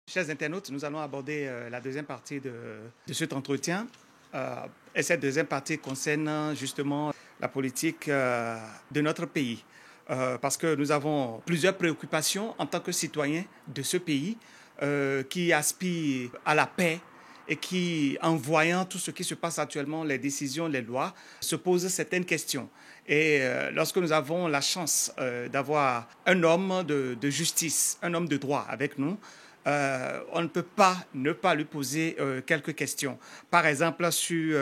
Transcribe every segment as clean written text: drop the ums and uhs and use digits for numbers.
Chers internautes, nous allons aborder la deuxième partie de cet entretien. Et cette deuxième partie concerne justement la politique de notre pays. Parce que nous avons plusieurs préoccupations en tant que citoyens de ce pays qui aspirent à la paix et qui, en voyant tout ce qui se passe actuellement, les décisions, les lois, se posent certaines questions. Et lorsque nous avons la chance d'avoir un homme de justice, un homme de droit avec nous, on ne peut pas ne pas lui poser quelques questions. Par exemple, sur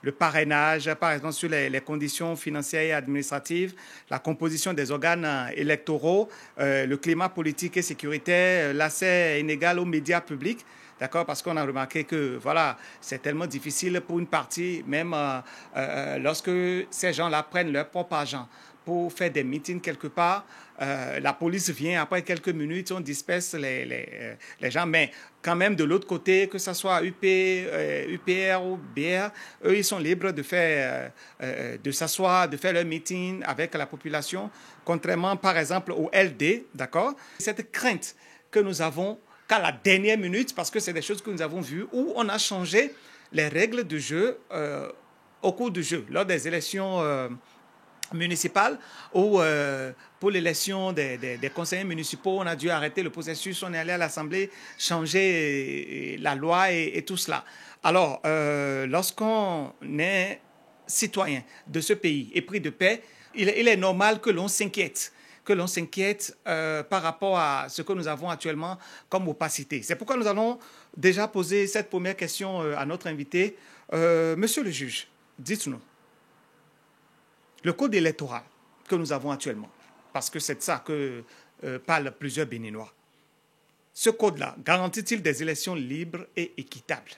le parrainage, par exemple, sur les conditions financières et administratives, la composition des organes électoraux, le climat politique et sécuritaire, l'accès inégal aux médias publics. D'accord, parce qu'on a remarqué que voilà, c'est tellement difficile pour une partie, même lorsque ces gens-là prennent leur propre argent pour faire des meetings quelque part. La police vient après quelques minutes, on disperse les gens. Mais quand même, de l'autre côté, que ce soit UPR ou BR, eux, ils sont libres de faire, de s'asseoir, de faire leur meeting avec la population, contrairement, par exemple, au LD, d'accord? Cette crainte que nous avons qu'à la dernière minute, parce que c'est des choses que nous avons vues, où on a changé les règles du jeu au cours du jeu, lors des élections municipales, ou pour l'élection des conseillers municipaux, on a dû arrêter le processus, on est allé à l'Assemblée changer la loi et tout cela. Alors, lorsqu'on est citoyen de ce pays épris de paix, il est normal que l'on s'inquiète par rapport à ce que nous avons actuellement comme opacité. C'est pourquoi nous allons déjà poser cette première question à notre invité. Monsieur le juge, dites-nous, le code électoral que nous avons actuellement, parce que c'est de ça que parlent plusieurs Béninois, ce code-là garantit-il des élections libres et équitables?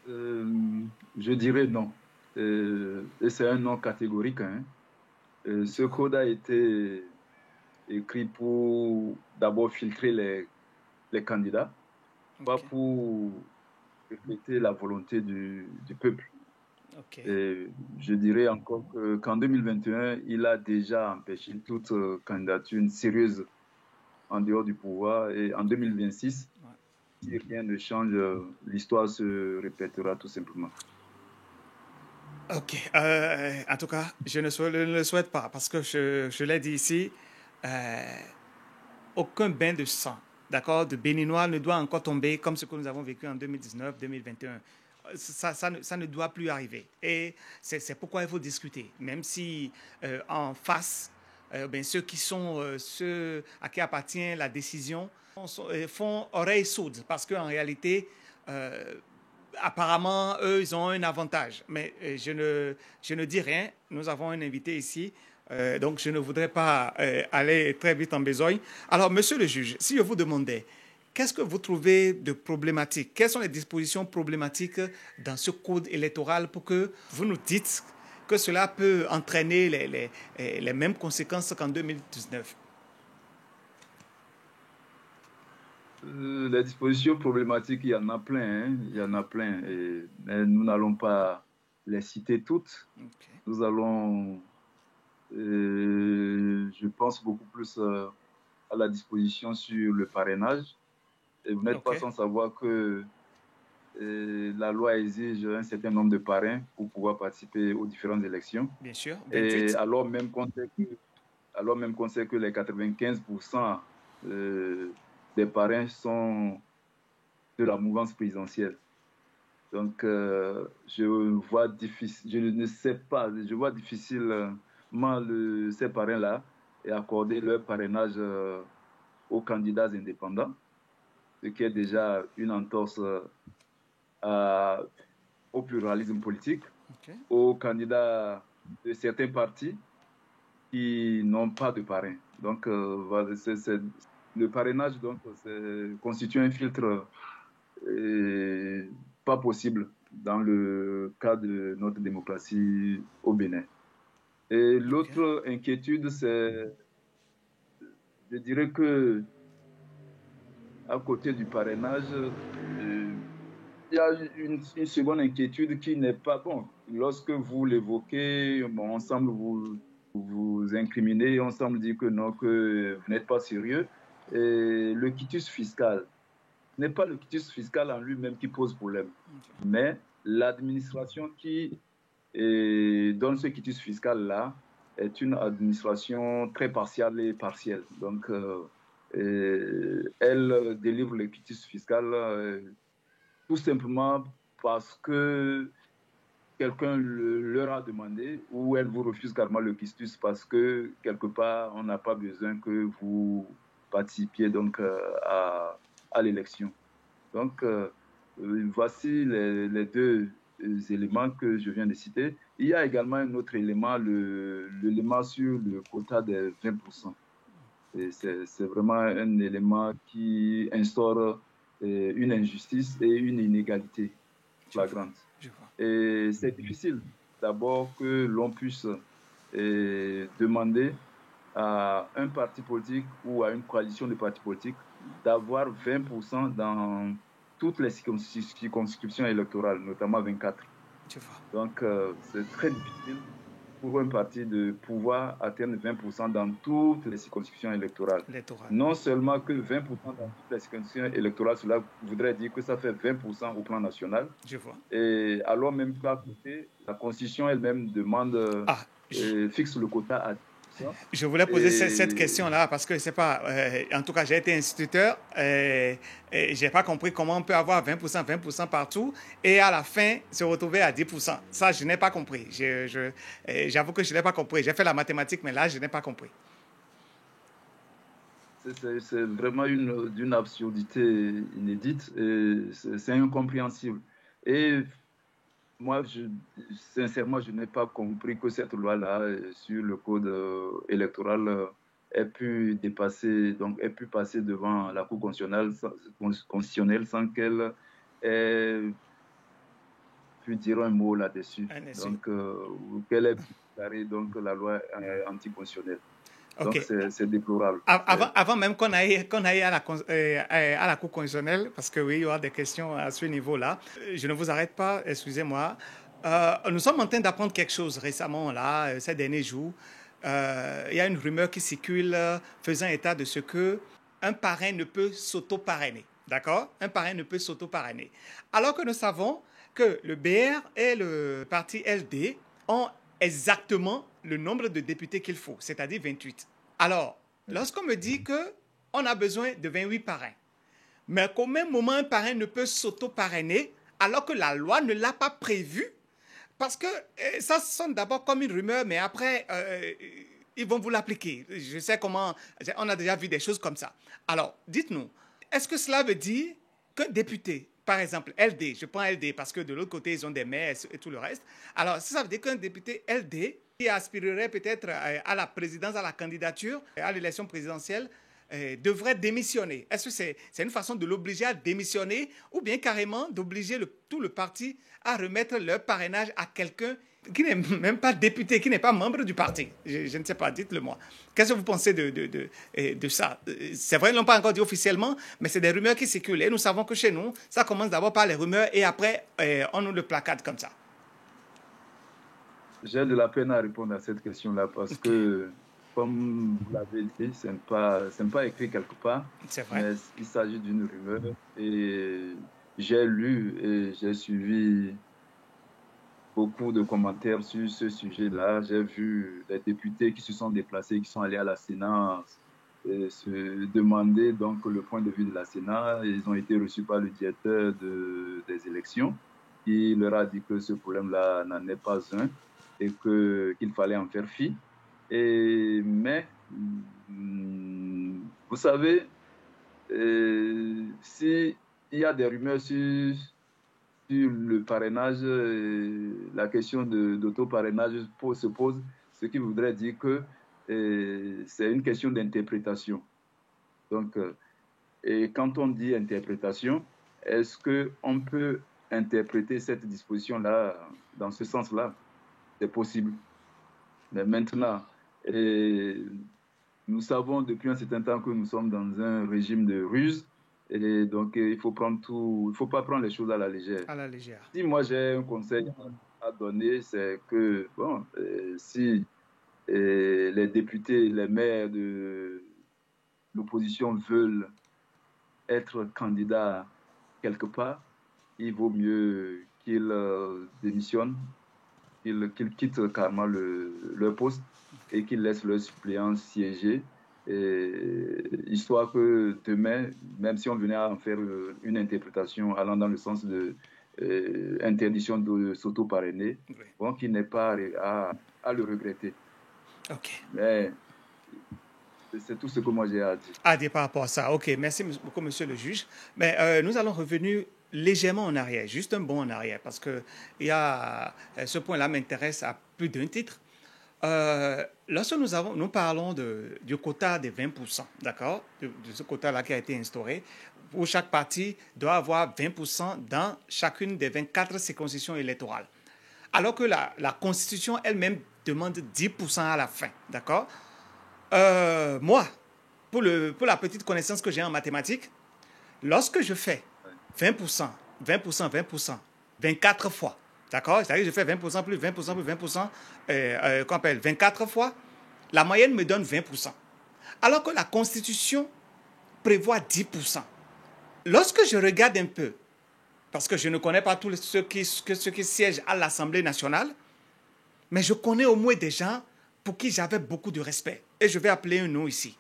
Je dirais non. Et c'est un non catégorique, hein. Ce code a été écrit pour d'abord filtrer les candidats, pas Ok, pour refléter la volonté du peuple. ok, Et je dirais encore qu'en 2021, il a déjà empêché toute candidature sérieuse en dehors du pouvoir. Et en ok. 2026, Ouais. si rien ne change, l'histoire se répétera tout simplement. Ok. En tout cas, je ne le souhaite pas parce que je l'ai dit ici, euh, aucun bain de sang, d'accord, de Béninois ne doit encore tomber comme ce que nous avons vécu en 2019-2021. Ça ne doit plus arriver. Et c'est pourquoi il faut discuter, même si en face, ben, ceux à qui appartient la décision font oreille sourde parce qu'en réalité, euh, apparemment, eux, ils ont un avantage. Mais je ne dis rien. Nous avons un invité ici. Donc, je ne voudrais pas aller très vite en besogne. Alors, monsieur le juge, si je vous demandais, qu'est-ce que vous trouvez de problématique? Quelles sont les dispositions problématiques dans ce code électoral pour que vous nous dites que cela peut entraîner les mêmes conséquences qu'en 2019? Les dispositions problématiques, il y en a plein, hein, il y en a plein. Mais nous n'allons pas les citer toutes. Okay. Nous allons, je pense, beaucoup plus à la disposition sur le parrainage. Et vous n'êtes pas OK, sans savoir que la loi exige un certain nombre de parrains pour pouvoir participer aux différentes élections. bien sûr, Et 28. alors même qu'on sait que les 95% des parrains sont de la mouvance présidentielle. Donc, je ne sais pas, je vois difficilement ces parrains-là et accorder leur parrainage aux candidats indépendants, ce qui est OK, déjà une entorse à- au pluralisme politique, OK. aux candidats de certains partis qui n'ont pas de parrain. Donc, voilà, le parrainage donc, constitue un filtre pas possible dans le cas de notre démocratie au Bénin. Et OK. l'autre inquiétude, je dirais que à côté du parrainage, il y a une seconde inquiétude qui n'est pas bon. Lorsque vous l'évoquez, bon, vous incriminez, on semble dire que non, que vous n'êtes pas sérieux. Et le quitus fiscal n'est pas le quitus fiscal en lui-même qui pose problème, mais l'administration qui donne ce quitus fiscal-là est une administration très partiale et partielle. Donc, elle délivre le quitus fiscal tout simplement parce que quelqu'un leur a demandé, ou elle vous refuse carrément le quitus parce que quelque part on n'a pas besoin que vous participiez donc à l'élection. Donc voici les deux éléments que je viens de citer. Il y a également un autre élément, l'élément sur le quota des 20%. C'est vraiment un élément qui instaure une injustice et une inégalité flagrante. Et c'est difficile d'abord que l'on puisse demander à un parti politique ou à une coalition de partis politiques d'avoir 20% dans toutes les circonscriptions électorales, notamment 24. Donc, c'est très difficile pour un parti de pouvoir atteindre 20% dans toutes les circonscriptions électorales. Non seulement que 20% dans toutes les circonscriptions électorales, cela voudrait dire que ça fait 20% au plan national. Et alors même qu'à côté, la Constitution elle-même demande, fixe le quota à 10%. Je voulais poser cette question-là parce que c'est pas... en tout cas, j'ai été instituteur et je n'ai pas compris comment on peut avoir 20% partout et à la fin se retrouver à 10%. Ça, je n'ai pas compris. J'avoue que je n'ai pas compris. J'ai fait la mathématique, mais là, je n'ai pas compris. C'est vraiment d'une absurdité inédite et c'est incompréhensible. Et moi, sincèrement, je n'ai pas compris que cette loi-là sur le code électoral ait pu passer devant la Cour constitutionnelle sans qu'elle ait pu dire un mot là-dessus. Donc, qu'elle ait pu déclarer la loi anticonstitutionnelle. Okay. Donc, c'est déplorable. Avant même qu'on aille à la Cour constitutionnelle, parce que oui, il y aura des questions à ce niveau-là, je ne vous arrête pas, excusez-moi. Nous sommes en train d'apprendre quelque chose récemment, là, ces derniers jours. Il y a une rumeur qui circule faisant état de ce qu'un parrain ne peut s'auto-parrainer. D'accord? Un parrain ne peut s'auto-parrainer. Alors que nous savons que le BR et le parti LD ont exactement le nombre de députés qu'il faut, c'est-à-dire 28. Alors, lorsqu'on me dit qu'on a besoin de 28 parrains, mais qu'au même moment, un parrain ne peut s'auto-parrainer alors que la loi ne l'a pas prévu, parce que ça sonne d'abord comme une rumeur, mais après, ils vont vous l'appliquer. Je sais comment, on a déjà vu des choses comme ça. Alors, dites-nous, est-ce que cela veut dire qu'un député, par exemple, LD, je prends LD parce que de l'autre côté, ils ont des maires et tout le reste. Alors, ça veut dire qu'un député LD qui aspirerait peut-être à la présidence, à la candidature, à l'élection présidentielle, devrait démissionner. Est-ce que c'est une façon de l'obliger à démissionner ou bien carrément d'obliger tout le parti à remettre leur parrainage à quelqu'un qui n'est même pas député, qui n'est pas membre du parti? Je ne sais pas, dites-le-moi. Qu'est-ce que vous pensez de ça? C'est vrai, ils ne l'ont pas encore dit officiellement, mais c'est des rumeurs qui circulent. Et nous savons que chez nous, ça commence d'abord par les rumeurs et après, on nous le placate comme ça. J'ai de la peine à répondre à cette question-là parce que, comme vous l'avez dit, ce n'est pas écrit quelque part. C'est vrai. Mais il s'agit d'une rumeur. Et j'ai lu et j'ai suivi beaucoup de commentaires sur ce sujet-là. J'ai vu les députés qui se sont déplacés, qui sont allés à la Sénat se demander donc le point de vue de la Sénat. Ils ont été reçus par le directeur des élections qui leur a dit que ce problème-là n'en est pas un et qu'il fallait en faire fi. Mais, vous savez, s'il y a des rumeurs sur le parrainage, la question d'auto-parrainage se pose, ce qui voudrait dire que c'est une question d'interprétation. Donc, et quand on dit interprétation, est-ce qu'on peut interpréter cette disposition-là dans ce sens-là? C'est possible. Mais maintenant, nous savons depuis un certain temps que nous sommes dans un régime de ruse. Et donc, il faut pas prendre les choses à la légère. À la légère. Si moi j'ai un conseil à donner, c'est que, bon, si les députés, les maires de l'opposition veulent être candidats quelque part, il vaut mieux qu'ils démissionnent, qu'ils quittent carrément leur poste et qu'ils laissent leurs suppléants siéger, histoire que demain, même si on venait à en faire une interprétation allant dans le sens de interdiction de s'auto-parrainer, Oui. bon, qu'ils n'aient pas à le regretter. OK. Mais c'est tout ce que moi j'ai à dire. À dire par rapport à ça. OK, merci beaucoup, monsieur le juge. Mais nous allons revenir légèrement en arrière, juste un bond en arrière, parce que ce point-là m'intéresse à plus d'un titre. Lorsque nous parlons du quota des 20%, d'accord, de ce quota-là qui a été instauré, où chaque parti doit avoir 20% dans chacune des 24 circonscriptions électorales. Alors que la Constitution elle-même demande 10% à la fin, d'accord. Moi, pour la petite connaissance que j'ai en mathématiques, lorsque je fais 20%, 20%, 20%, 24 fois, d'accord? C'est-à-dire que je fais 20% plus 20% plus 20%, qu'on appelle 24 fois, la moyenne me donne 20%. Alors que la Constitution prévoit 10%. Lorsque je regarde un peu, parce que je ne connais pas tous ceux qui siègent à l'Assemblée nationale, mais je connais au moins des gens pour qui j'avais beaucoup de respect. Et je vais appeler un nom ici.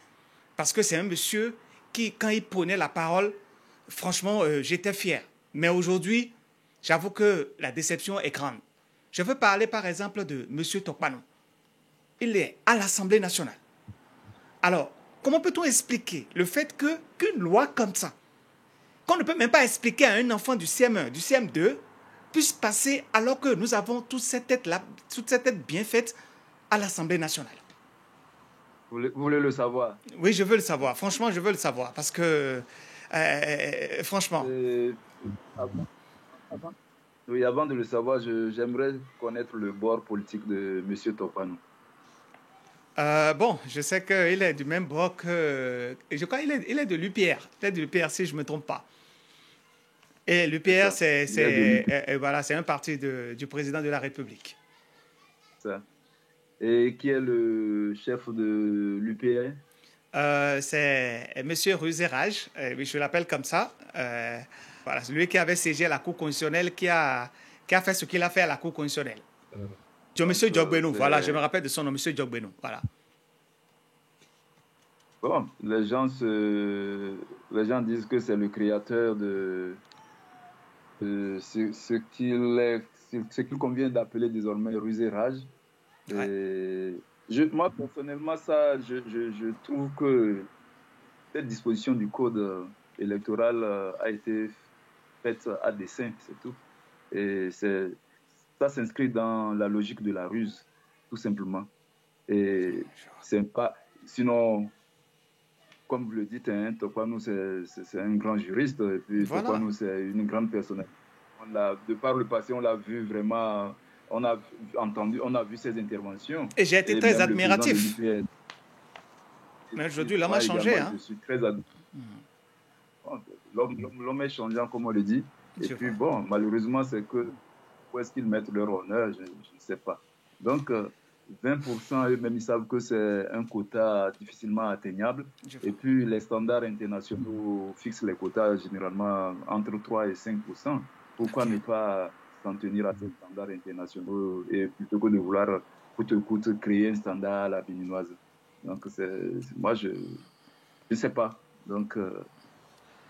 Parce que c'est un monsieur qui, quand il prenait la parole, franchement, j'étais fier. Mais aujourd'hui, j'avoue que la déception est grande. Je veux parler, par exemple, de monsieur Tokpanou. Il est à l'Assemblée nationale. Alors, comment peut-on expliquer le fait qu'une loi comme ça, qu'on ne peut même pas expliquer à un enfant du CM1, du CM2, puisse passer alors que nous avons toute cette tête bien faite à l'Assemblée nationale? Vous voulez le savoir? Oui, je veux le savoir. Franchement, je veux le savoir. Parce que, franchement... Oui, avant de le savoir, j'aimerais connaître le bord politique de M. Tokpanou. Bon, je sais qu'il est du même bord que... Je crois qu'il est de l'UPR. Il est de l'UPR, si je ne me trompe pas. Et l'UPR, voilà, c'est un parti du président de la République. Ça. Et qui est le chef de l'UPR? C'est M. Ruzérage, je l'appelle comme ça. Voilà, celui qui avait siégé à la Cour constitutionnelle, qui a fait ce qu'il a fait à la Cour constitutionnelle. M. Djogbenou, voilà, je me rappelle de son nom, M. Djogbenou, voilà. Bon, les gens disent que c'est le créateur de ce qu'il convient d'appeler désormais rusérage. Ouais. Moi, personnellement, je trouve que cette disposition du code électoral a été faite à dessein, c'est tout. Et ça s'inscrit dans la logique de la ruse, tout simplement. Et c'est pas... Sinon, comme vous le dites, hein, Tokpanou, c'est un grand juriste. Et puis voilà. Tokpanou, c'est une grande personnalité. De par le passé, on l'a vu vraiment... On a vu ses interventions. Et j'ai été très admiratif. Mais aujourd'hui, l'homme a changé. Hein? Je suis très admiratif. L'homme est changeant, comme on le dit. Et puis, bon, malheureusement, c'est que où est-ce qu'ils mettent leur honneur, je ne sais pas. Donc, 20%, eux-mêmes, ils savent que c'est un quota difficilement atteignable. Et puis, les standards internationaux fixent les quotas généralement entre 3 et 5%. Pourquoi ne pas s'en tenir à ces standards internationaux et plutôt que de vouloir coûte que coûte créer un standard à la béninoise? Donc, moi, je ne sais pas. Donc,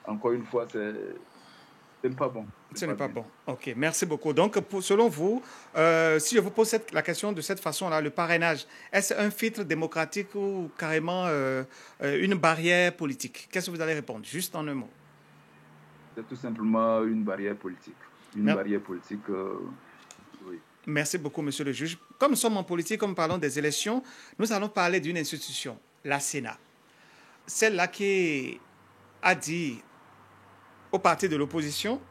encore une fois, ce n'est pas bon. Ce n'est pas bon. OK, merci beaucoup. Donc, selon vous, si je vous pose la question de cette façon-là, le parrainage, est-ce un filtre démocratique ou carrément une barrière politique? Qu'est-ce que vous allez répondre? Juste en un mot. C'est tout simplement une barrière politique. Barrière politique, oui. Merci beaucoup, monsieur le juge. Comme nous sommes en politique, comme nous parlons des élections, nous allons parler d'une institution, la Sénat. Celle-là qui a dit au parti de l'opposition,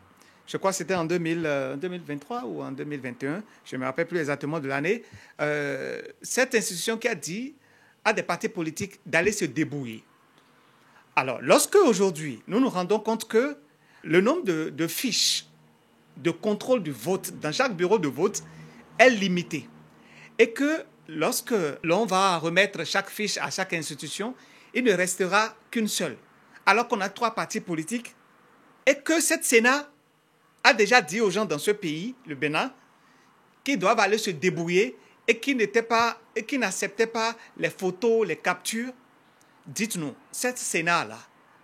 je crois que c'était en 2023 ou en 2021, je ne me rappelle plus exactement de l'année, cette institution qui a dit à des partis politiques d'aller se débrouiller. Alors, lorsque aujourd'hui, nous nous rendons compte que le nombre de fiches de contrôle du vote dans chaque bureau de vote est limité et que lorsque l'on va remettre chaque fiche à chaque institution, il ne restera qu'une seule. Alors qu'on a 3 partis politiques et que cette Sénat a déjà dit aux gens dans ce pays, le Bénin, qu'ils doivent aller se débrouiller et qui n'acceptaient pas les photos, les captures. Dites-nous, cette Sénat-là,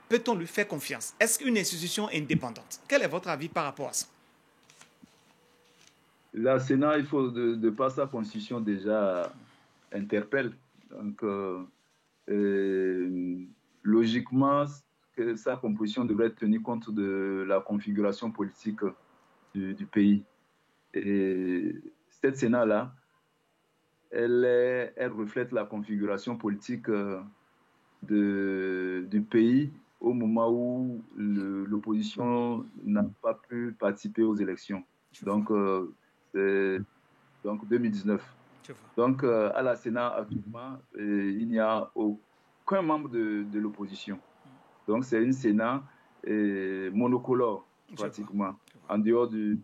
peut-on lui faire confiance? Est-ce qu'une institution indépendante? Quel est votre avis par rapport à ça? La Sénat, il faut de par sa constitution déjà interpelle. Donc, logiquement, que sa composition devrait tenir compte de la configuration politique du pays. Et cette Sénat-là, elle reflète la configuration politique du pays au moment où l'opposition n'a pas pu participer aux élections. Donc, donc 2019. Donc, à la Sénat, actuellement, il n'y a aucun membre de l'opposition. Donc, c'est une Sénat monocolore, pratiquement, en dehors du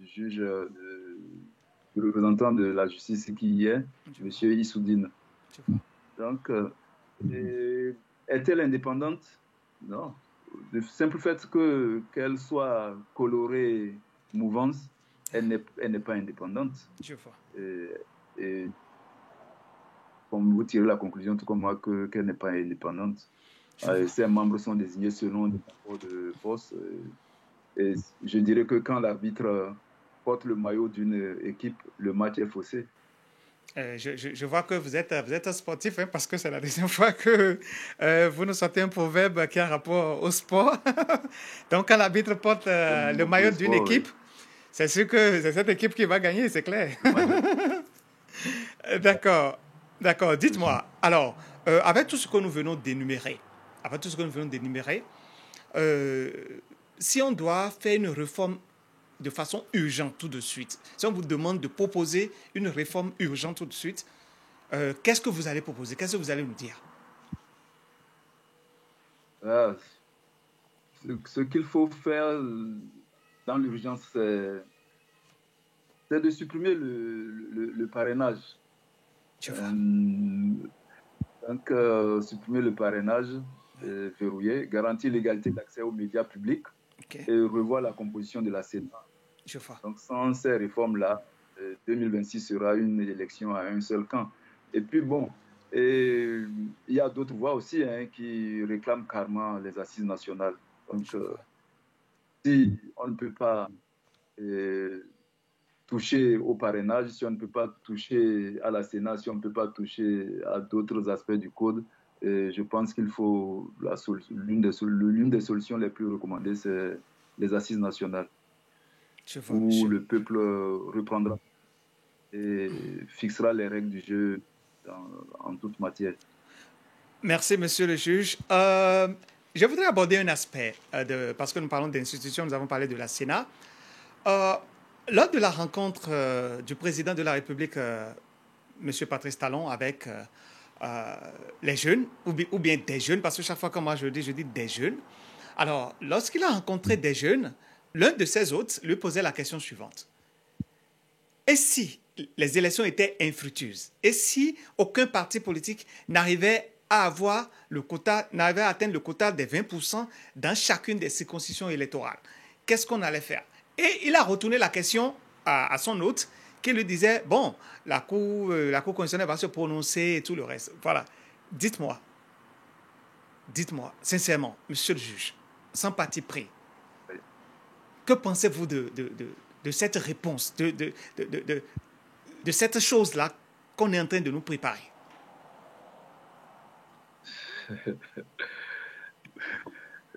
juge, du représentant de la justice qui y est, M. Issoudine. Donc, est-elle indépendante? Non. Le simple fait qu'elle soit colorée mouvance, elle n'est pas indépendante. Je vois. Et comme vous tirez la conclusion, tout comme moi, qu'elle n'est pas indépendante. Ses membres sont désignés selon des rapports de force. Et je dirais que quand l'arbitre porte le maillot d'une équipe, le match est faussé. Je vois que vous êtes un sportif, hein, parce que c'est la deuxième fois que vous nous sortez un proverbe qui a rapport au sport. Donc, quand l'arbitre porte le maillot d'une équipe, oui, c'est sûr que c'est cette équipe qui va gagner, c'est clair. D'accord. D'accord. Dites-moi, alors, avec tout ce que nous venons d'énumérer, si on doit faire une réforme de façon urgente tout de suite, si on vous demande de proposer une réforme urgente tout de suite, qu'est-ce que vous allez proposer? Qu'est-ce que vous allez nous dire? Ce qu'il faut faire dans l'urgence, c'est de supprimer le parrainage. Donc, supprimer le parrainage verrouillé, garantir l'égalité d'accès aux médias publics et revoir la composition de la Sénat. Donc, sans ces réformes-là, 2026 sera une élection à un seul camp. Et puis, bon, il y a d'autres voix aussi qui réclament carrément les assises nationales. Donc, si on ne peut pas toucher au parrainage, si on ne peut pas toucher à la Sénat, si on ne peut pas toucher à d'autres aspects du code, je pense qu'il faut l'une des solutions les plus recommandées, c'est les assises nationales, où le peuple reprendra et fixera les règles du jeu en toute matière. Merci, monsieur le juge. Je voudrais aborder un aspect, parce que nous parlons d'institutions, nous avons parlé de la Sénat. Lors de la rencontre du président de la République, M. Patrice Talon, avec les jeunes, ou bien des jeunes, parce que chaque fois que moi je dis des jeunes. Alors, lorsqu'il a rencontré des jeunes, l'un de ses hôtes lui posait la question suivante. Et si les élections étaient infructueuses? Et si aucun parti politique n'arrivait à avoir le quota, n'arrivait à atteindre le quota des 20% dans chacune des circonscriptions électorales? Qu'est-ce qu'on allait faire? Et il a retourné la question à son hôte qui lui disait, bon, la Cour constitutionnelle va se prononcer et tout le reste. Voilà. Dites-moi, sincèrement, monsieur le juge, sans parti pris, que pensez-vous de cette réponse, de cette chose-là qu'on est en train de nous préparer?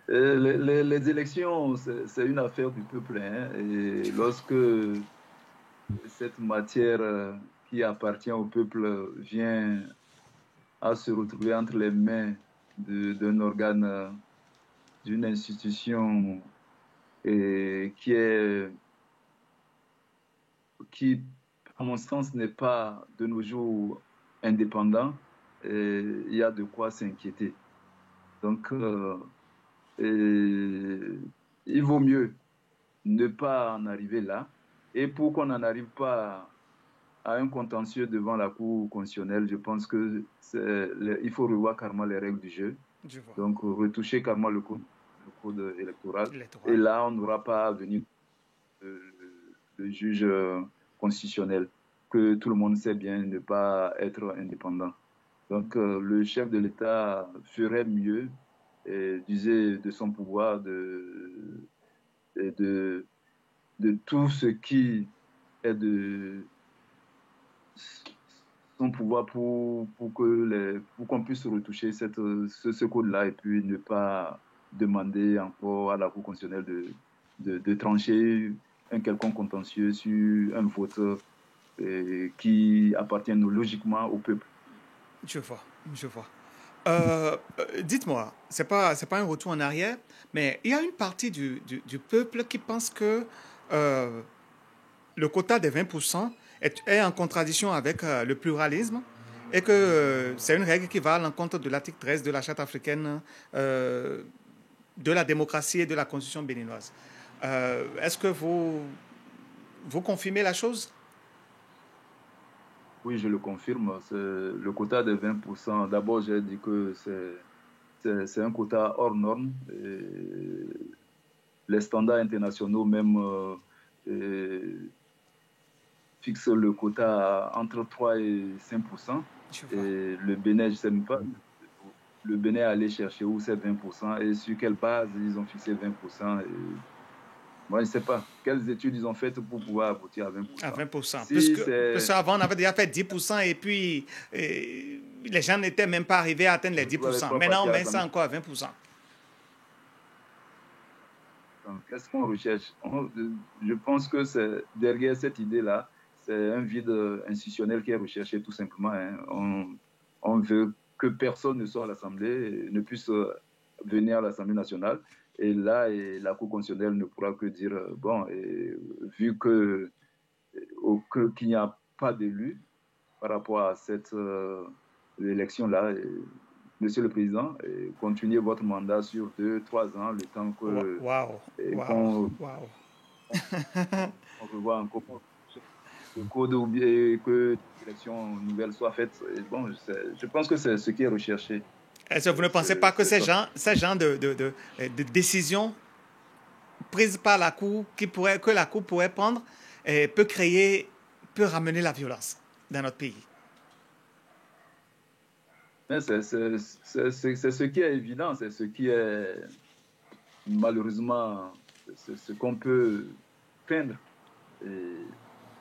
Les élections, c'est une affaire du peuple. Et lorsque cette matière qui appartient au peuple vient à se retrouver entre les mains d'un organe, d'une institution qui, à mon sens, n'est pas de nos jours indépendant, il y a de quoi s'inquiéter. Donc, il vaut mieux ne pas en arriver là. Et pour qu'on n'en arrive pas à un contentieux devant la Cour constitutionnelle, je pense il faut revoir carrément les règles du jeu. Je vois. Donc, retoucher carrément le code électoral. Et L'électoral. là, on n'aura pas à venir le juge constitutionnel, que tout le monde sait bien ne pas être indépendant. Donc, le chef de l'État ferait mieux d'user de son pouvoir, de, de tout ce qui est de son pouvoir pour qu'on puisse retoucher ce code-là et puis ne pas demander encore à la Cour constitutionnelle de trancher un quelconque contentieux sur un vote qui appartient logiquement au peuple. Je vois, je vois. Dites-moi, c'est pas un retour en arrière, mais il y a une partie du peuple qui pense que euh, le quota des 20% est en contradiction avec le pluralisme et que c'est une règle qui va à l'encontre de l'article 13 de la Charte africaine de la démocratie et de la Constitution béninoise. Est-ce que vous confirmez la chose? Oui, je le confirme, c'est le quota de 20%. D'abord, j'ai dit que c'est un quota hors norme. Et les standards internationaux même fixent le quota entre 3 et 5%. Je vois. Et le Bénin, je ne sais même pas, le Bénin est allé chercher où c'est 20% et sur quelle base ils ont fixé 20%. Et moi, je ne sais pas quelles études ils ont faites pour pouvoir aboutir à À 20%. 20%. Si Parce c'est. qu'avant, on avait déjà fait 10% et puis les gens n'étaient même pas arrivés à atteindre les Vous n'avez 10%. pas Maintenant, parti on à met ça l'Assemblée. encore à 20%. Qu'est-ce qu'on recherche? Je pense que derrière cette idée-là, c'est un vide institutionnel qui est recherché tout simplement. Hein. On veut que personne ne soit à l'Assemblée, ne puisse venir à l'Assemblée nationale. Et là, la Cour constitutionnelle ne pourra que dire, bon, vu qu'il n'y a pas d'élu par rapport à cette élection-là, Monsieur le Président, continuez votre mandat sur 2, 3 ans, le temps Waouh, waouh, qu'on waouh. on revoit encore le code ou bien que l'élection nouvelle soit faite. Et bon, je pense que c'est ce qui est recherché. Est-ce que vous ne pensez pas que C'est ça. ces gens de décisions prises par la Cour, que la Cour pourrait prendre, peut créer, peut ramener la violence dans notre pays? Mais c'est ce qui est évident, c'est ce qui est malheureusement c'est ce qu'on peut craindre. Et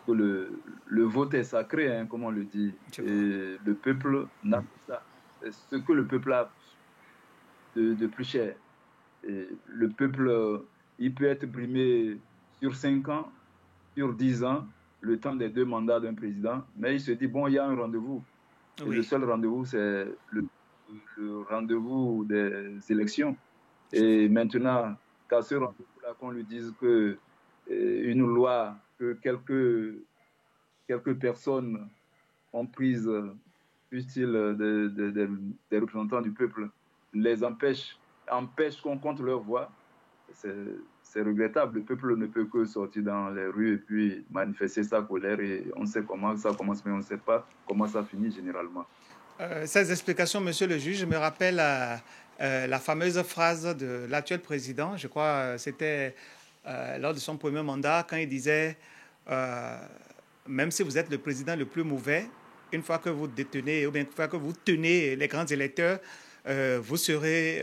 que le vote est sacré, hein, comme on le dit. Je vois. Et le peuple n'a pas ça. C'est ce que le peuple a de plus cher. Et le peuple, il peut être primé sur 5 ans, sur 10 ans, le temps des 2 mandats d'un président, mais il se dit, bon, il y a un rendez-vous. Et le Oui, seul rendez-vous, c'est le rendez-vous des élections. je vois. Et maintenant, qu'à ce rendez-vous-là, qu'on lui dise que une loi que quelques personnes ont prise, fût-il des représentants du peuple, les empêche qu'on compte leur voix, c'est regrettable. Le peuple ne peut que sortir dans les rues et puis manifester sa colère et on sait comment ça commence, mais on ne sait pas comment ça finit généralement. Ces explications, monsieur le juge, me rappellent la fameuse phrase de l'actuel président, je crois c'était lors de son premier mandat, quand il disait euh, même si vous êtes le président le plus mauvais, une fois que vous détenez, ou bien une fois que vous tenez les grands électeurs, vous serez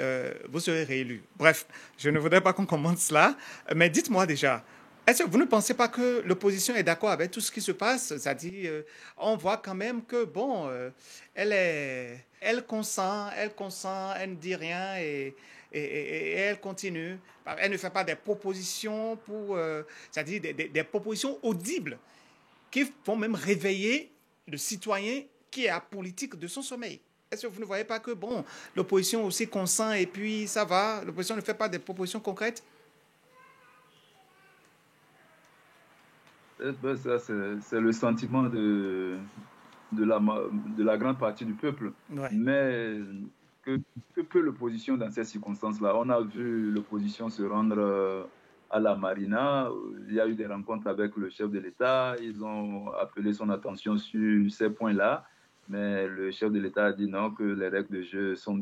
réélu. Bref, je ne voudrais pas qu'on commente cela, mais dites-moi déjà, est-ce que vous ne pensez pas que l'opposition est d'accord avec tout ce qui se passe? C'est-à-dire, on voit quand même que, bon, elle consent, elle ne dit rien et elle continue. Elle ne fait pas des propositions c'est-à-dire des propositions audibles qui vont même réveiller le citoyen qui est apolitique de son sommeil. Est-ce que vous ne voyez pas que, bon, l'opposition aussi consent et puis ça va, l'opposition ne fait pas des propositions concrètes? Ben, ça, c'est le sentiment de la grande partie du peuple. Ouais. Mais que peut l'opposition dans ces circonstances-là? On a vu l'opposition se rendre à la Marina. Il y a eu des rencontres avec le chef de l'État. Ils ont appelé son attention sur ces points-là. Mais le chef de l'État a dit non, que les règles de jeu sont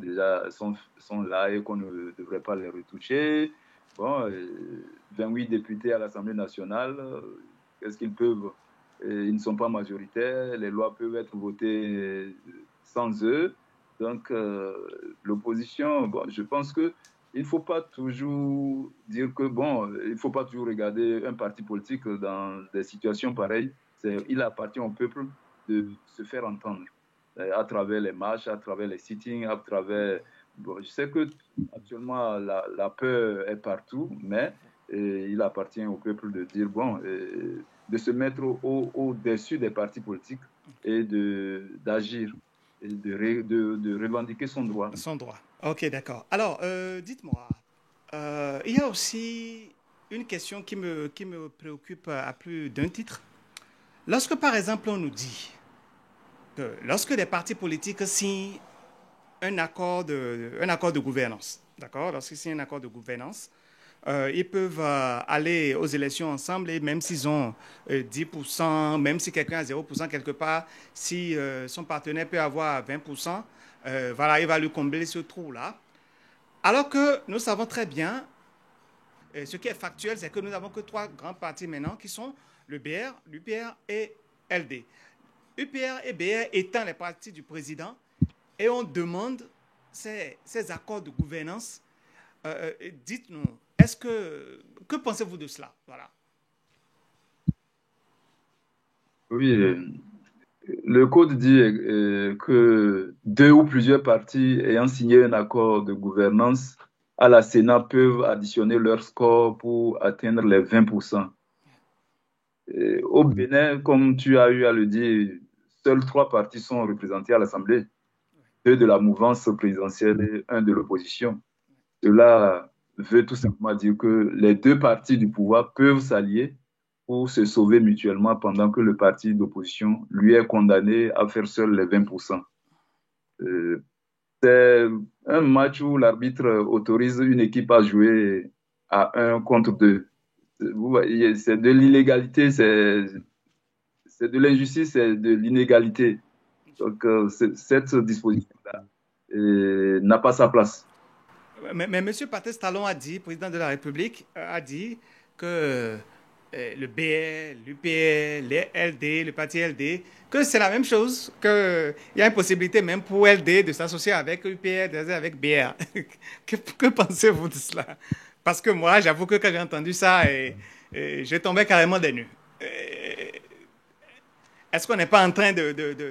là et qu'on ne devrait pas les retoucher. Bon, 28 députés à l'Assemblée nationale, qu'est-ce qu'ils peuvent? Ils ne sont pas majoritaires, les lois peuvent être votées sans eux. Donc, l'opposition, bon, je pense que il ne faut pas toujours dire que, bon, il ne faut pas toujours regarder un parti politique dans des situations pareilles. Il appartient au peuple de se faire entendre à travers les marches, à travers les sittings, à travers... Bon, je sais que actuellement la peur est partout, mais il appartient au peuple de dire, bon, de se mettre au-dessus des partis politiques et d'agir et de revendiquer son droit. Son droit. Ok, d'accord. Alors, dites-moi, il y a aussi une question qui me préoccupe à plus d'un titre. Lorsque, par exemple, on nous dit que lorsque des partis politiques signent un accord de gouvernance, d'accord? Lorsqu'ils signent un accord de gouvernance, ils peuvent aller aux élections ensemble et même s'ils ont 10%, même si quelqu'un a 0% quelque part, si son partenaire peut avoir 20%, voilà, il va lui combler ce trou-là. Alors que nous savons très bien, ce qui est factuel, c'est que nous n'avons que trois grands partis maintenant qui sont le BR, l'UPR et LD. UPR et BR étant les partis du président et on demande ces accords de gouvernance. Dites-nous, que pensez-vous de cela? Voilà. Oui, le code dit que deux ou plusieurs partis ayant signé un accord de gouvernance à la Sénat peuvent additionner leur score pour atteindre les 20%. Au Bénin, comme tu as eu à le dire, seuls trois partis sont représentés à l'Assemblée, deux de la mouvance présidentielle et un de l'opposition. Cela veut tout simplement dire que les deux partis du pouvoir peuvent s'allier pour se sauver mutuellement pendant que le parti d'opposition lui est condamné à faire seul les 20%. Euh, c'est un match où l'arbitre autorise une équipe à jouer à un contre deux. Vous voyez, c'est de l'illégalité, c'est de l'injustice, c'est de l'inégalité. Donc, cette disposition-là n'a pas sa place. Mais M. Patrice Talon a dit, président de la République, a dit que le BR, l'UPR, les LD, le parti LD, que c'est la même chose, qu'il y a une possibilité même pour LD de s'associer avec UPR, avec BR. Que pensez-vous de cela? Parce que moi, j'avoue que quand j'ai entendu ça, je tombais carrément des nues. Est-ce qu'on n'est pas en train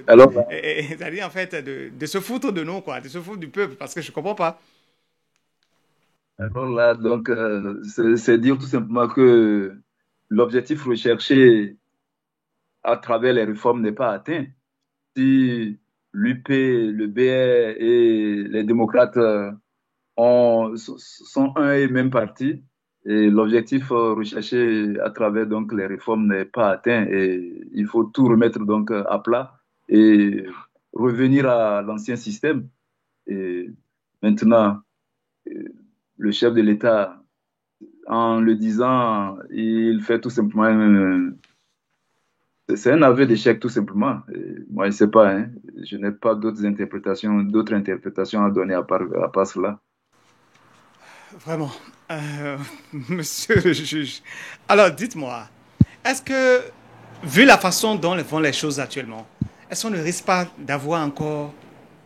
Alors, c'est-à-dire en fait, de se foutre de nous, quoi, de se foutre du peuple, parce que je ne comprends pas. alors là, donc, c'est dire tout simplement que l'objectif recherché à travers les réformes n'est pas atteint. Si l'UP, le BR et les démocrates sont un et même parti, et l'objectif recherché à travers donc les réformes n'est pas atteint, et il faut tout remettre donc à plat et revenir à l'ancien système. Et maintenant, euh, le chef de l'État, en le disant, il fait tout simplement c'est un aveu d'échec tout simplement. Et moi, je ne sais pas, hein. Je n'ai pas d'autres interprétations à donner à part cela. Vraiment. Euh, Monsieur le juge. Alors, dites-moi, est-ce que, vu la façon dont vont les choses actuellement, est-ce qu'on ne risque pas d'avoir encore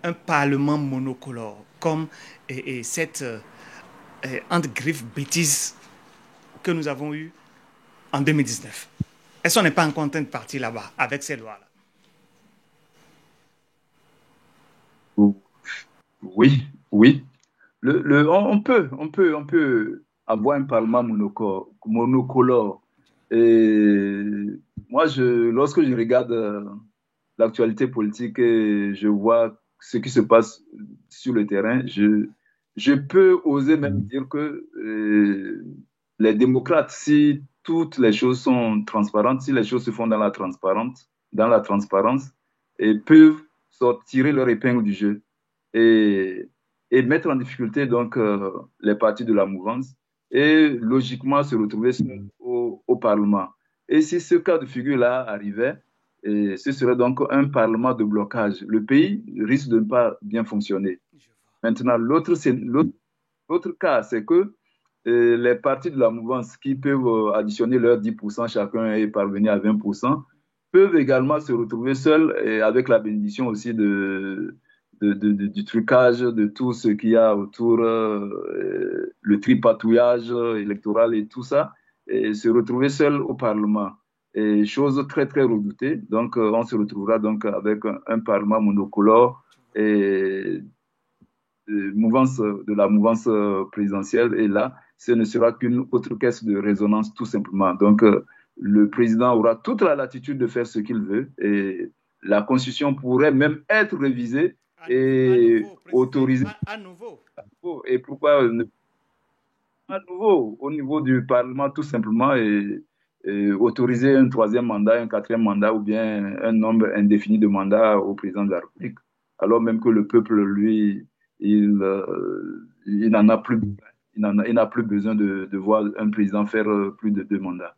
un parlement monocolore, comme cette, entre griffes, bêtise que nous avons eue en 2019? Est-ce qu'on n'est pas encore en train de partir là-bas avec ces lois-là? Oui, oui. On peut avoir un parlement monocolore. Et moi, lorsque je regarde l'actualité politique et je vois ce qui se passe sur le terrain, je peux oser même dire que les démocrates, si toutes les choses sont transparentes, si les choses se font dans la transparence, et peuvent tirer leur épingle du jeu et, et mettre en difficulté donc les partis de la mouvance, et logiquement se retrouver seul au Parlement. Et si ce cas de figure-là arrivait, et ce serait donc un Parlement de blocage. Le pays risque de ne pas bien fonctionner. Maintenant, l'autre cas, c'est que les partis de la mouvance qui peuvent additionner leurs 10% chacun et parvenir à 20%, peuvent également se retrouver seuls et avec la bénédiction aussi du trucage, de tout ce qu'il y a autour, le tripatouillage électoral et tout ça, et se retrouver seuls au Parlement. Et chose très, très redoutée. Donc, on se retrouvera donc avec un Parlement monocolore et de la mouvance présidentielle. Et là, ce ne sera qu'une autre caisse de résonance, tout simplement. Donc, le président aura toute la latitude de faire ce qu'il veut et la Constitution pourrait même être révisée À et nouveau, préciser, autorisée. à nouveau. Et pourquoi à nouveau au niveau du Parlement, tout simplement, et autoriser un troisième mandat, un quatrième mandat ou bien un nombre indéfini de mandats au président de la République, alors même que le peuple, lui, il n'en a plus, il n'a plus besoin de voir un président faire plus de 2 mandats.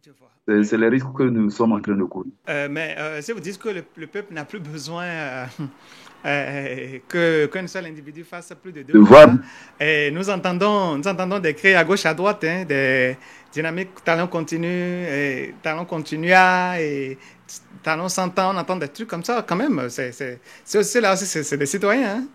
Je vois. C'est les risques que nous sommes en train de courir. Si vous dites que le peuple n'a plus besoin qu'un seul individu fasse plus de deux De voir, mandats, et nous entendons des cris à gauche, à droite, hein, des dynamiques talons continua, et talons 100 ans, on entend des trucs comme ça quand même. Là aussi, c'est des citoyens. Hein.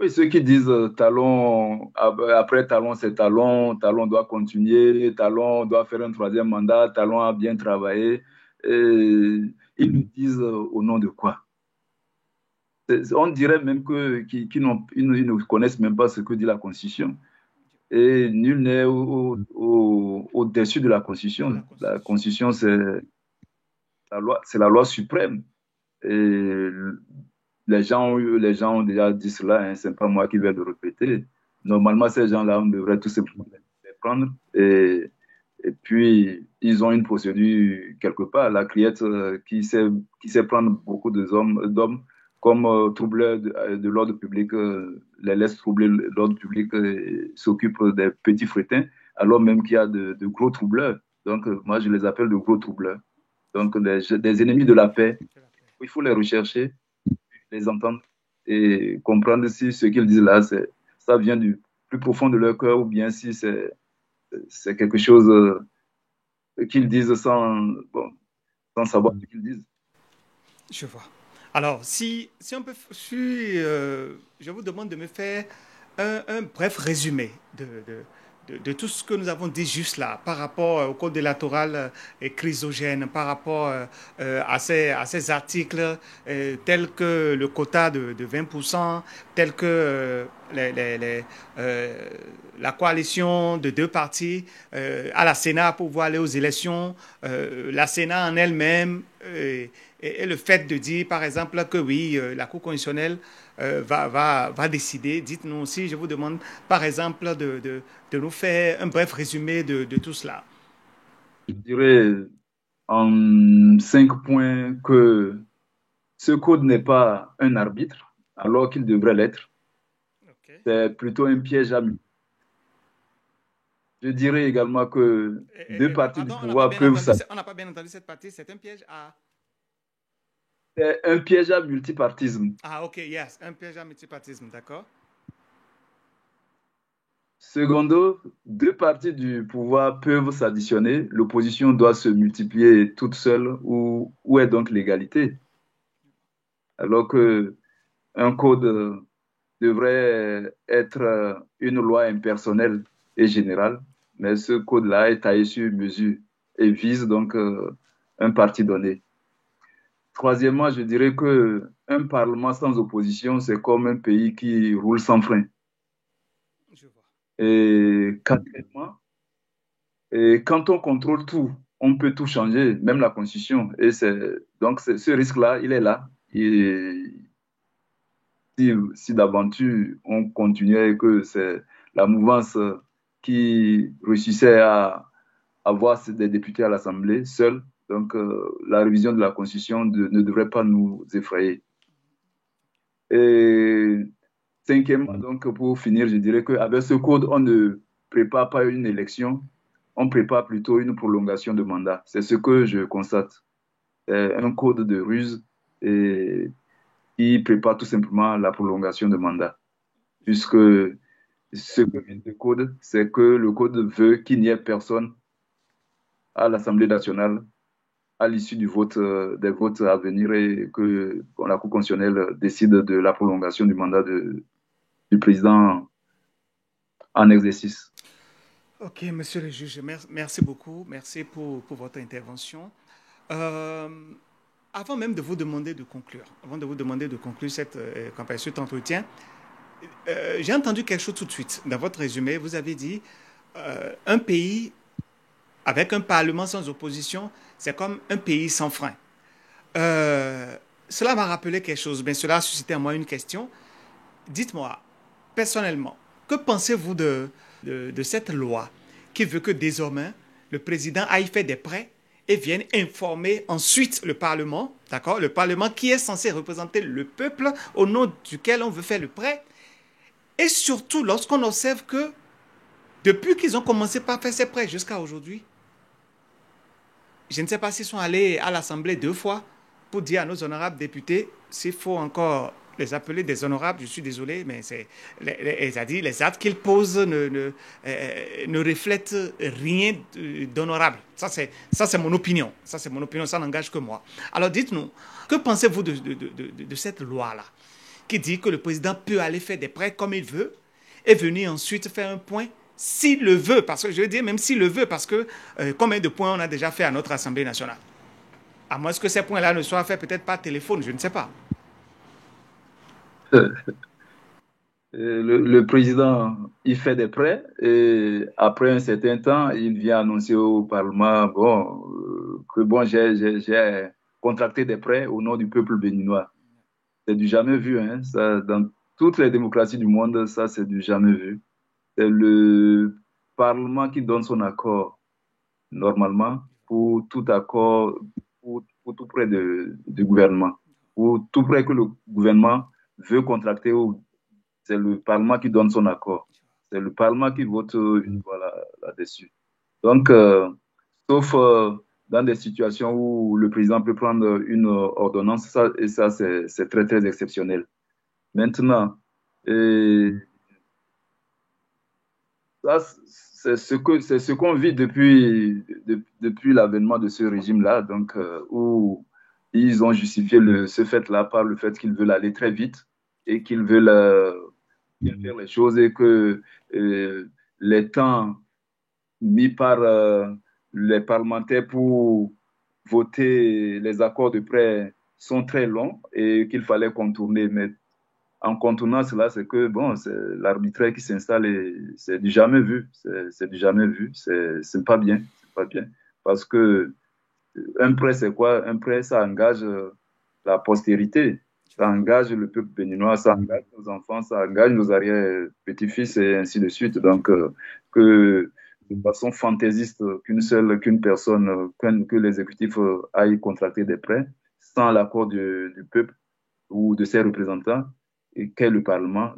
oui, ceux qui disent Talon, après Talon, c'est Talon, Talon doit continuer, Talon doit faire un troisième mandat, Talon a bien travaillé. Ils nous disent au nom de quoi? On dirait même qu'ils ne connaissent même pas ce que dit la Constitution. Et nul n'est au-dessus de la De Constitution. la La Constitution. Constitution, c'est la loi suprême. Et les gens ont déjà dit cela, hein, c'est pas moi qui vais le répéter. Normalement, ces gens-là, on devrait tout simplement les prendre et puis ils ont une procédure quelque part. La criette qui sait prendre beaucoup d'hommes comme troubleurs de l'ordre public, les laisse troubler l'ordre public et s'occupe des petits frétins, alors même qu'il y a de gros troubleurs. Donc, moi, je les appelle de gros troubleurs. Donc, des ennemis de la paix. Il faut les rechercher, les entendre et comprendre si ce qu'ils disent là, ça vient du plus profond de leur cœur ou bien si c'est quelque chose qu'ils disent bon, sans savoir ce qu'ils disent. Je vois. Alors, si on peut, je vous demande de me faire un bref résumé de tout ce que nous avons dit juste là par rapport au code électoral et chrysogène, par rapport à ces articles tels que le quota de 20%, tels que la coalition de deux partis à la Sénat pour pouvoir aller aux élections, la Sénat en elle-même. Et le fait de dire, par exemple, que oui, la Cour constitutionnelle va décider. Dites-nous aussi, je vous demande, par exemple, de nous faire un bref résumé de tout cela. Je dirais en 5 points que ce code n'est pas un arbitre, alors qu'il devrait l'être. Okay. C'est plutôt un piège à. Je dirais également que deux parties du Pardon, pouvoir peuvent on n'a pas bien entendu cette partie. C'est un piège à... C'est un piège à multipartisme. Ah, ok, yes, un piège à multipartisme, d'accord. Secondo, deux parties du pouvoir peuvent s'additionner. L'opposition doit se multiplier toute seule. Où est donc l'égalité? Alors que un code devrait être une loi impersonnelle et générale, mais ce code-là est taillé sur mesure et vise donc un parti donné. Troisièmement, je dirais que un parlement sans opposition, c'est comme un pays qui roule sans frein. Je vois. Et quatrièmement, et quand on contrôle tout, on peut tout changer, même la constitution. Donc ce risque-là, il est là. Et si d'aventure on continuait et que c'est la mouvance qui réussissait à avoir des députés à l'Assemblée seule, donc la révision de la constitution ne devrait pas nous effrayer. Et Cinquièmement, donc pour finir, je dirais qu'avec ce code, on ne prépare pas une élection, on prépare plutôt une prolongation de mandat. C'est ce que je constate. C'est un code de ruse et qui prépare tout simplement la prolongation de mandat. Puisque ce que dit le code, c'est que le code veut qu'il n'y ait personne à l'Assemblée nationale à l'issue du vote, des votes à venir et que la Cour constitutionnelle décide de la prolongation du mandat du président en exercice. Ok, monsieur le juge, merci beaucoup. Merci pour votre intervention. Euh, Avant même de vous demander de conclure, avant de vous demander de conclure cette campagne, cet entretien, j'ai entendu quelque chose tout de suite. Dans votre résumé, vous avez dit un pays avec un parlement sans opposition, c'est comme un pays sans frein. Cela m'a rappelé quelque chose, mais cela a suscité en moi une question. Dites-moi, personnellement, que pensez-vous de cette loi qui veut que désormais le président aille faire des prêts et vienne informer ensuite le Parlement, d'accord? Le Parlement qui est censé représenter le peuple au nom duquel on veut faire le prêt. Et surtout lorsqu'on observe que depuis qu'ils ont commencé par faire ces prêts jusqu'à aujourd'hui, je ne sais pas s'ils sont allés à l'Assemblée 2 fois pour dire à nos honorables députés s'il faut encore les appeler des honorables, je suis désolé, mais les actes qu'ils posent ne reflètent rien d'honorable. Ça, c'est mon opinion. Ça, c'est mon opinion, ça n'engage que moi. Alors, dites-nous, que pensez-vous de cette loi-là qui dit que le président peut aller faire des prêts comme il veut et venir ensuite faire un point s'il le veut, parce que je veux dire même s'il le veut, parce que combien de points on a déjà fait à notre Assemblée nationale? À moins que ces points-là ne soient faits peut-être par téléphone, je ne sais pas. Le président, il fait des prêts et après un certain temps, il vient annoncer au Parlement bon, que bon, j'ai contracté des prêts au nom du peuple béninois. C'est du jamais vu, hein. Ça, dans toutes les démocraties du monde, ça, c'est du jamais vu. C'est le Parlement qui donne son accord, normalement, pour tout accord, pour tout prêt du gouvernement. Pour tout prêt que le gouvernement veut contracter, c'est le Parlement qui donne son accord. C'est le Parlement qui vote une fois là-dessus. Donc, sauf dans des situations où le président peut prendre une ordonnance, ça, et ça, c'est très, très exceptionnel. Maintenant, et ça, c'est ce qu'on vit depuis l'avènement de ce régime-là, donc, où ils ont justifié ce fait-là par le fait qu'ils veulent aller très vite et qu'ils veulent bien faire les choses et que les temps mis par les parlementaires pour voter les accords de prêt sont très longs et qu'il fallait contourner. Mais en contournant cela, c'est que bon, c'est l'arbitraire qui s'installe et c'est du jamais vu. C'est du jamais vu. C'est pas bien. C'est pas bien. Parce que un prêt, c'est quoi? Un prêt, ça engage la postérité. Ça engage le peuple béninois, ça engage nos enfants, ça engage nos arrière-petits-fils et ainsi de suite. Donc, que de façon fantaisiste, qu'une personne, que l'exécutif aille contracter des prêts sans l'accord du peuple ou de ses représentants, et qu'est le Parlement,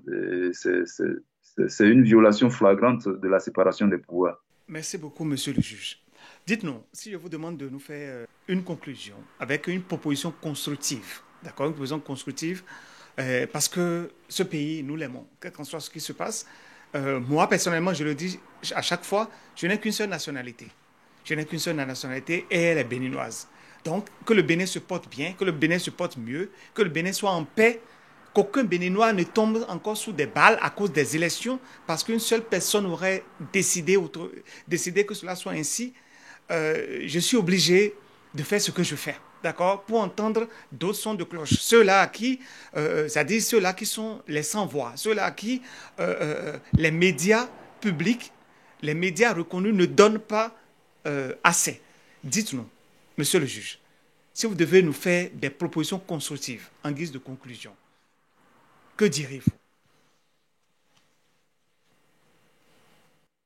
c'est une violation flagrante de la séparation des pouvoirs. Merci beaucoup, monsieur le juge. Dites-nous, si je vous demande de nous faire une conclusion avec une proposition constructive, d'accord, une proposition constructive, parce que ce pays, nous l'aimons, quel qu'en soit ce qui se passe. Moi, personnellement, je le dis à chaque fois, je n'ai qu'une seule nationalité. Je n'ai qu'une seule nationalité et elle est béninoise. Donc, que le Bénin se porte bien, que le Bénin se porte mieux, que le Bénin soit en paix, qu'aucun Béninois ne tombe encore sous des balles à cause des élections parce qu'une seule personne aurait décidé que cela soit ainsi. Je suis obligé de faire ce que je fais, d'accord, pour entendre d'autres sons de cloche. Ceux-là à qui, c'est-à-dire ceux-là qui sont les sans-voix, ceux-là à qui les médias publics, les médias reconnus ne donnent pas assez. Dites-nous, monsieur le juge, si vous devez nous faire des propositions constructives en guise de conclusion, que direz-vous?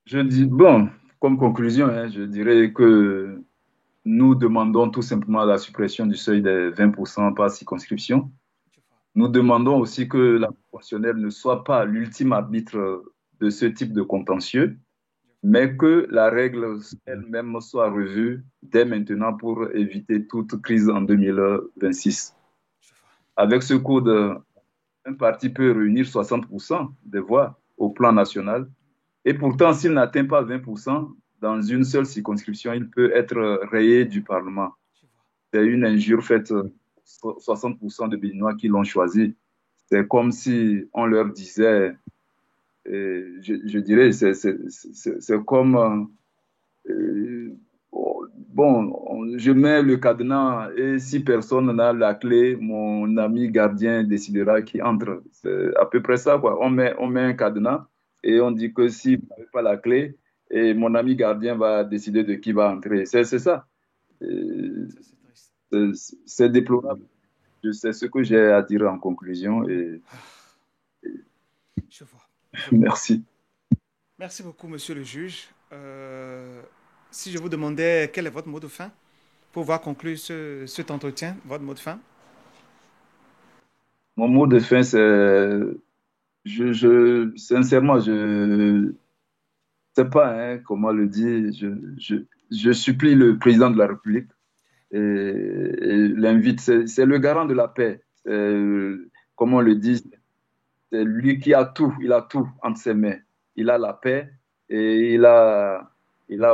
Je dis, bon, comme conclusion, hein, je dirais que nous demandons tout simplement la suppression du seuil des 20% par circonscription. Nous demandons aussi que la Cour constitutionnelle ne soit pas l'ultime arbitre de ce type de contentieux, mais que la règle elle-même soit revue dès maintenant pour éviter toute crise en 2026. Avec ce code, un parti peut réunir 60% des voix au plan national, et pourtant, s'il n'atteint pas 20% dans une seule circonscription, il peut être rayé du Parlement. C'est une injure faite aux 60% de Béninois qui l'ont choisi. C'est comme si on leur disait, je dirais, c'est comme bon, je mets le cadenas et si personne n'a la clé, mon ami gardien décidera qui entre. C'est à peu près ça, quoi. On met un cadenas et on dit que si vous n'avez pas la clé, et mon ami gardien va décider de qui va entrer. C'est ça. C'est déplorable. C'est ce que j'ai à dire en conclusion Je vois. Merci. Merci beaucoup, monsieur le juge. Si je vous demandais quel est votre mot de fin pour pouvoir conclure cet entretien, votre mot de fin. Mon mot de fin, c'est, sincèrement, je sais pas comment le dire. Je supplie le président de la République et l'invite. C'est le garant de la paix. Comme on le dit, c'est lui qui a tout. Il a tout entre ses mains. Il a la paix et il a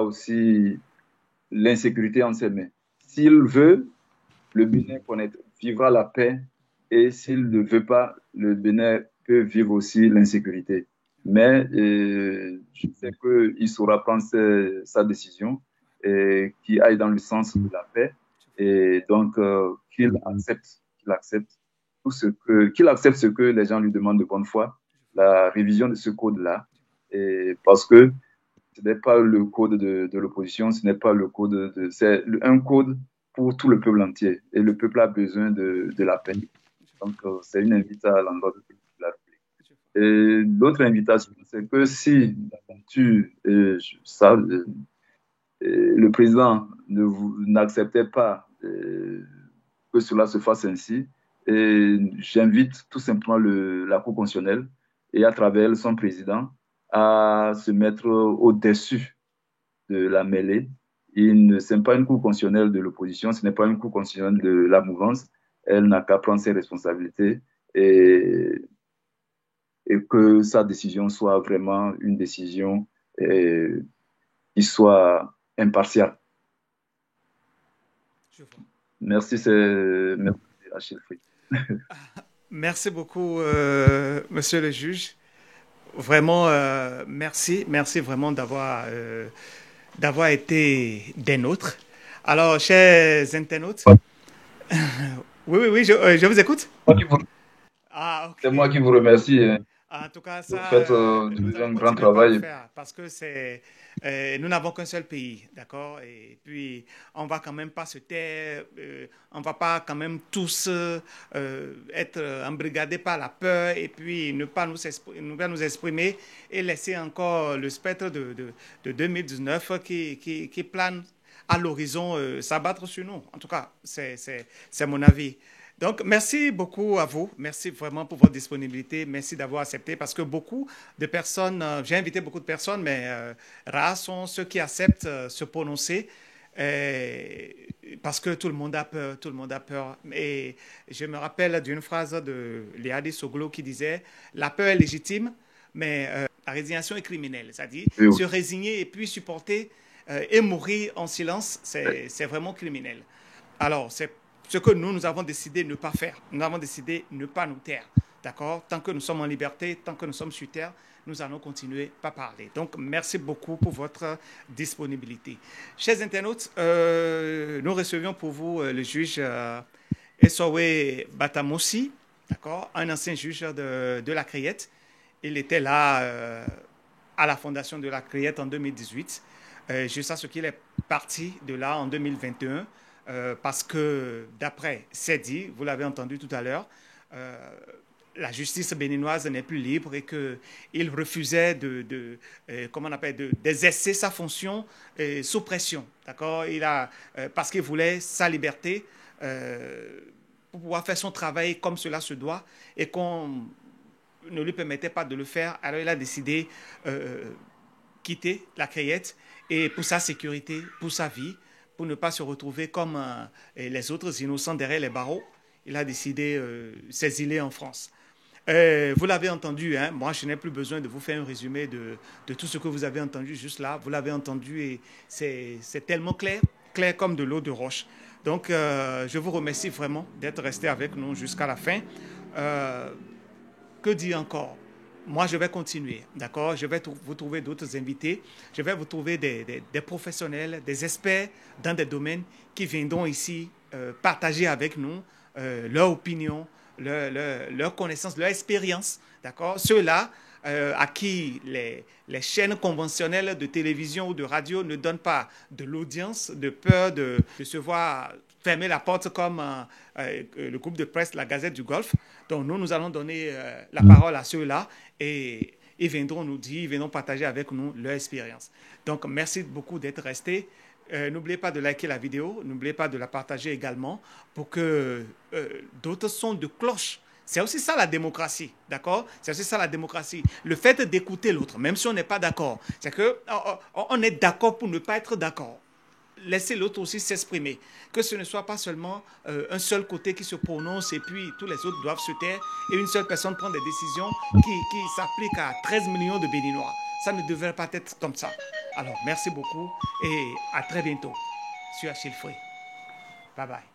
aussi l'insécurité entre ses mains. S'il veut, le Bénin vivra la paix et s'il ne veut pas, le Bénin peut vivre aussi l'insécurité. Mais je sais qu'il saura prendre sa décision et qui aille dans le sens de la paix. Et donc, qu'il accepte qu'il accepte ce que les gens lui demandent de bonne foi, la révision de ce code-là. Et parce que ce n'est pas le code de l'opposition, ce n'est pas le code c'est un code pour tout le peuple entier. Et le peuple a besoin de la paix. Donc, c'est une invitation à l'endroit de la République. Et l'autre invitation, c'est que si d'aventure, le président n'acceptait pas que cela se fasse ainsi, et j'invite tout simplement la Cour constitutionnelle et à travers son président à se mettre au-dessus de la mêlée. Ce n'est pas une cour constitutionnelle de l'opposition, ce n'est pas une cour constitutionnelle de la mouvance. Elle n'a qu'à prendre ses responsabilités et que sa décision soit vraiment une décision qui soit impartiale. Merci, merci Achille Frick. Merci beaucoup, monsieur le juge. Vraiment, merci vraiment d'avoir été des nôtres. Alors, chers internautes, oui, je vous écoute. Ah, okay. C'est moi qui vous remercie. En tout cas, ça, vous faites un grand travail. Parce que nous n'avons qu'un seul pays, d'accord? Et puis, on va quand même pas se taire, on va pas quand même tous être embrigadés par la peur et puis ne pas nous exprimer et laisser encore le spectre de 2019 qui plane à l'horizon s'abattre sur nous. En tout cas, c'est mon avis. Donc, merci beaucoup à vous. Merci vraiment pour votre disponibilité. Merci d'avoir accepté parce que beaucoup de personnes, j'ai invité beaucoup de personnes, mais rares sont ceux qui acceptent se prononcer parce que tout le monde a peur, tout le monde a peur. Et je me rappelle d'une phrase de Léadi Soglo qui disait « La peur est légitime, mais la résignation est criminelle. » C'est-à-dire se résigner et puis supporter et mourir en silence, c'est vraiment criminel. Alors, c'est ce que nous avons décidé de ne pas faire. Nous avons décidé de ne pas nous taire. D'accord? Tant que nous sommes en liberté, tant que nous sommes sur terre, nous allons continuer à parler. Donc, merci beaucoup pour votre disponibilité. Chers internautes, nous recevions pour vous le juge Essowe Batamossi, d'accord? Un ancien juge de la Criette. Il était là à la fondation de la Criette en 2018. Jusqu'à ce qu'il est parti de là en 2021. Parce que, d'après dit, vous l'avez entendu tout à l'heure, la justice béninoise n'est plus libre et qu'il refusait d'exercer sa fonction sous pression. D'accord? Parce qu'il voulait sa liberté pour pouvoir faire son travail comme cela se doit et qu'on ne lui permettait pas de le faire. Alors il a décidé quitter la Crayette et pour sa sécurité, pour sa vie, pour ne pas se retrouver comme les autres innocents derrière les barreaux, il a décidé s'exiler en France. Vous l'avez entendu, hein, moi je n'ai plus besoin de vous faire un résumé de tout ce que vous avez entendu juste là. Vous l'avez entendu et c'est tellement clair, clair comme de l'eau de roche. Donc je vous remercie vraiment d'être resté avec nous jusqu'à la fin. Que dire encore? Moi, je vais continuer, d'accord? Je vais vous trouver d'autres invités. Je vais vous trouver des professionnels, des experts dans des domaines qui viendront ici partager avec nous leur opinion, leur connaissance, leur expérience, d'accord? Ceux-là à qui les chaînes conventionnelles de télévision ou de radio ne donnent pas de l'audience, de peur de se voir fermer la porte comme le groupe de presse, la Gazette du Golfe. Donc nous allons donner la parole à ceux-là et ils viendront nous dire, ils viendront partager avec nous leur expérience. Donc merci beaucoup d'être restés. N'oubliez pas de liker la vidéo, n'oubliez pas de la partager également pour que d'autres sons de cloche. C'est aussi ça la démocratie, d'accord? C'est aussi ça la démocratie. Le fait d'écouter l'autre, même si on n'est pas d'accord. C'est qu'on est d'accord pour ne pas être d'accord. Laissez l'autre aussi s'exprimer. Que ce ne soit pas seulement un seul côté qui se prononce et puis tous les autres doivent se taire et une seule personne prend des décisions qui s'appliquent à 13 millions de Béninois. Ça ne devrait pas être comme ça. Alors, merci beaucoup et à très bientôt sur Achille Free. Bye bye.